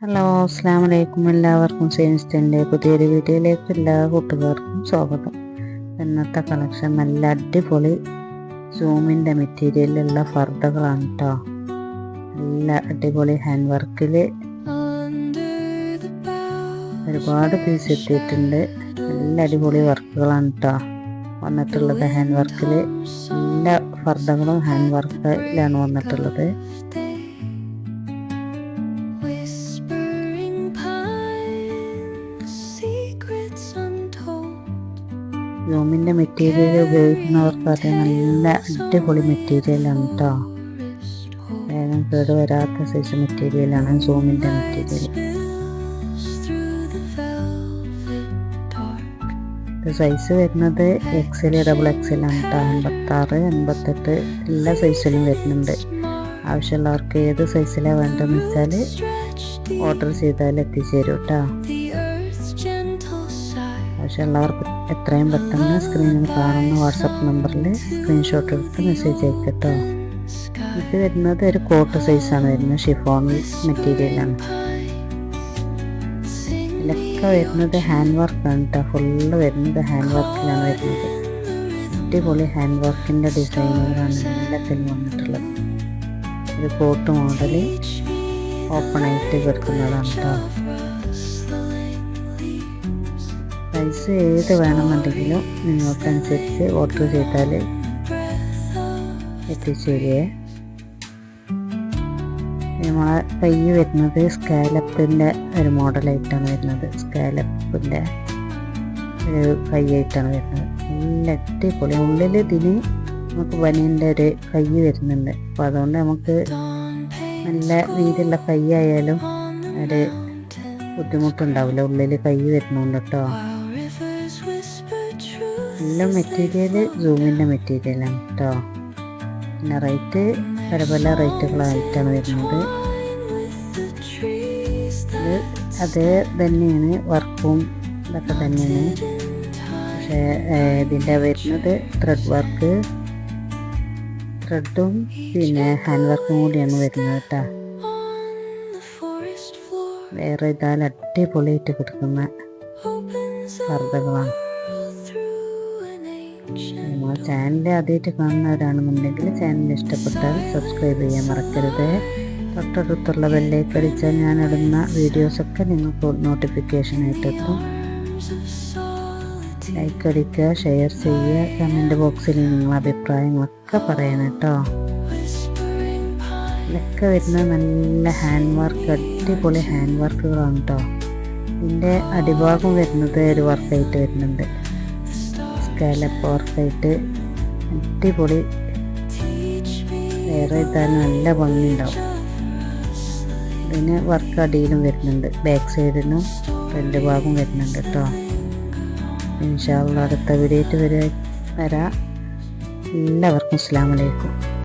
Hello, അസ്സലാമു അലൈക്കും. എല്ലാവർക്കും സൈൻസ്റ്റൻ്റെ പുതിയൊരു വീഡിയോയിലേക്ക് എല്ലാ കൂട്ടുകാർക്കും സ്വാഗതം. ഇന്നത്തെ കളക്ഷൻ നല്ല അടിപൊളി സൂമിൻ്റെ മെറ്റീരിയലിലുള്ള ഫർദകളാണ് കേട്ടോ. നല്ല അടിപൊളി ഹാൻഡ് വർക്കിൽ ഒരുപാട് പീസ് എത്തിയിട്ടുണ്ട്. നല്ല അടിപൊളി വർക്കുകളാണ് കേട്ടോ വന്നിട്ടുള്ളത്. ഹാൻഡ് വർക്കിൽ എല്ലാ ഫർദകളും ഹാൻഡ് വർക്കിലാണ് വന്നിട്ടുള്ളത്. സൂമിൻ്റെ മെറ്റീരിയൽ ഉപയോഗിക്കുന്നവർക്ക് നല്ല അടിപൊളി മെറ്റീരിയലാണ് കേട്ടോ. വേഗം കേട് വരാത്ത സൈസ് മെറ്റീരിയലാണ് സൂമിൻ്റെ മെറ്റീരിയൽ. സൈസ് വരുന്നത് XL, XXL ആണ് കേട്ടോ. 56, 88 എല്ലാ സൈസിലും വരുന്നുണ്ട്. ആവശ്യമുള്ളവർക്ക് ഏത് സൈസിലാണ് വേണ്ടതെന്ന് വെച്ചാൽ ഓർഡർ ചെയ്താൽ എത്തിച്ചേരും കേട്ടോ. ആവശ്യമുള്ളവർക്ക് എത്രയും പെട്ടെന്ന് സ്ക്രീനിൽ കാണുന്ന വാട്സപ്പ് നമ്പറിൽ സ്ക്രീൻഷോട്ട് എടുത്ത് മെസ്സേജ് അയക്കട്ടോ. ഇത് വരുന്നത് ഒരു കോട്ട് സൈസാണ് വരുന്നത്. ഷിഫോൺ മെറ്റീരിയലാണ്. ഇതിലൊക്കെ വരുന്നത് ഹാൻഡ് വർക്കാണ് കേട്ടോ. ഫുള്ള് വരുന്നത് ഹാൻഡ് വർക്കിലാണ് വരുന്നത്. അടിപൊളി ഹാൻഡ് വർക്കിൻ്റെ ഡിസൈനുകളാണ് എല്ലാത്തിലും വന്നിട്ടുള്ളത്. ഇത് കോട്ട് മോഡൽ ഓപ്പൺ ആയിട്ട് കിടക്കുന്നതാണ് കേട്ടോ. സൈസ് ഏത് വേണമെന്നുണ്ടെങ്കിലും നിങ്ങൾക്കനുസരിച്ച് ഓർഡർ ചെയ്താൽ എത്തിച്ചേരുവേ. നമ്മളെ കൈ വരുന്നത് സ്കാലപ്പിൻ്റെ ഒരു മോഡലായിട്ടാണ് വരുന്നത്. സ്കാലപ്പിൻ്റെ ഒരു കൈയായിട്ടാണ് വരുന്നത്. നല്ല അടിപൊളി. ഉള്ളിൽ ഇതിന് നമുക്ക് ബനിയൻ്റെ ഒരു കൈ വരുന്നുണ്ട്. അപ്പോൾ അതുകൊണ്ട് നമുക്ക് നല്ല വീതിയുള്ള കൈ ആയാലും ഒരു ബുദ്ധിമുട്ടുണ്ടാവില്ല. ഉള്ളിൽ കൈ വരുന്നുണ്ട് കേട്ടോ. നല്ല മെറ്റീരിയൽ സൂമിൻ്റെ മെറ്റീരിയലാണ് കേട്ടോ. പിന്നെ റേറ്റ് പല റേറ്റുകളായിട്ടാണ് വരുന്നത്. ഇത് അതേ തന്നെയാണ്, വർക്കും ഇതൊക്കെ തന്നെയാണ്. പക്ഷേ ഇതിൻ്റെ വരുന്നത് ത്രെഡ് വർക്ക്, ത്രെഡും പിന്നെ ഹാൻഡ് വർക്കും കൂടിയാണ് വരുന്നത് കേട്ടോ. വേറെ ഇതാൽ അടിപൊളിയായിട്ട് കിടക്കുന്ന ഫർദകളാണ്. നമ്മൾ ചാനൽ ആദ്യമായിട്ട് കാണുന്നവരാണെന്നുണ്ടെങ്കിൽ ചാനൽ ഇഷ്ടപ്പെട്ടാൽ സബ്സ്ക്രൈബ് ചെയ്യാൻ മറക്കരുത്. തൊട്ടടുത്തുള്ള ബെല്ലേക്ക് അടിച്ചാൽ ഞാൻ ഇടുന്ന വീഡിയോസൊക്കെ നിങ്ങൾക്ക് നോട്ടിഫിക്കേഷനായിട്ട് എത്തും. ലൈക്ക് അടിക്കുക, ഷെയർ ചെയ്യുക, കമൻറ്റ് ബോക്സിൽ നിങ്ങളുടെ അഭിപ്രായങ്ങളൊക്കെ പറയണം കേട്ടോ. ഇതൊക്കെ വരുന്നത് നല്ല ഹാൻഡ് വർക്ക്, അടിപൊളി ഹാൻഡ് വർക്കുകളാണ് കേട്ടോ. ഇതിൻ്റെ അടിഭാഗം വരുന്നത് ഒരു വർക്കായിട്ട് വരുന്നുണ്ട്. സ്കാലപ്പ് വർക്കായിട്ട് അടിപൊളി. വേറെ ഇതാൽ നല്ല ഭംഗിയുണ്ടാവും. ഇതിന് വർക്ക് അടിയിലും വരുന്നുണ്ട്. ബാക്ക് സൈഡിനും ഫ്രണ്ട് ഭാഗം വരുന്നുണ്ട് കേട്ടോ. ഇൻഷാ അല്ലാഹ് അടുത്ത വീഡിയോ ആയിട്ട് വരാം. എല്ലാവർക്കും അസ്സലാമു അലൈക്കും.